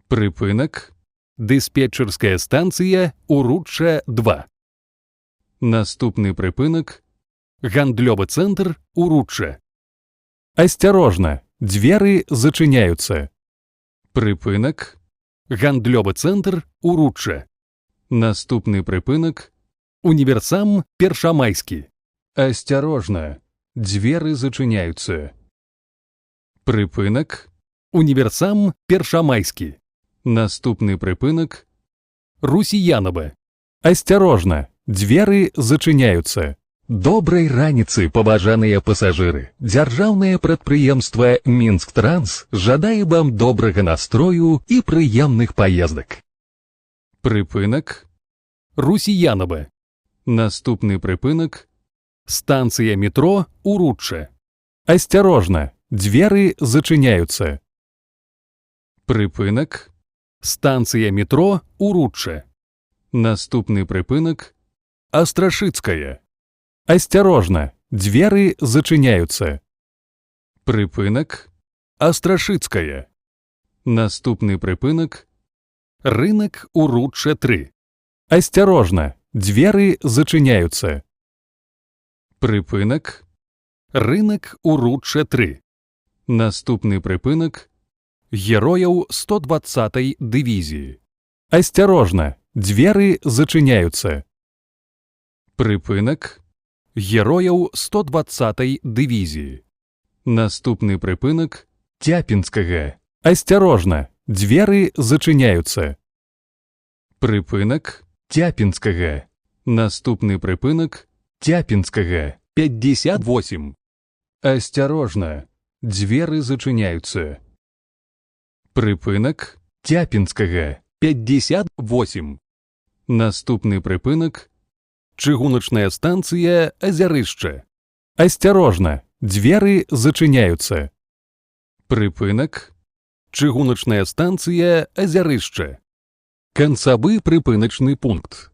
Припинок. Диспетчерська станція Уручча-2. Наступний припинок. Гандлёвый центр Уручча. Осторожно, двери зачиняются. Припинок. Гандлёвый центр Уручча. Наступний припинок. Універсам Першамайський. Осторожно, двери зачиняются. Припинок. Універсам Першамайський. Наступний припинок. Русіянове. Осторожно, двери зачиняются. Добрай раніцы, паважаныя пасажыры. Дзяржаўнае прадпрыемства Мінсктранс жадае вам добрага настрою і прыемных паездак. Припинок. Русіянове. Наступний припинок. Станція метро Уручча. Осторожно, двери зачиняются. Припинок. Станція метро Уручча. Наступний припинок. Острашицкая. Осторожно, двери зачиняются. Припинок. Острашицкая. Наступний припинок. Рынок Уручча-3. Осторожно, двери зачиняются. Припинок. Рынок Уручча-3. Наступний припинок. Герояў 120-й дивізії. Осторожно, двери зачиняются. Припинок. Герояў 120-й дивізії. Наступний припинок. Тяпінскага. Осторожно, двери зачиняются. Припинок. Тяпінскага. Наступний припинок. Тяпінскага. 58. Осторожно, двери зачиняются. Припинок. Тяпінскага. 58. Наступний припинок. Чыгуначная станция Озерыще. Осторожно, двери зачиняются. Припинок. Чыгуначная станция Озерыще. Канцавы припиночный пункт.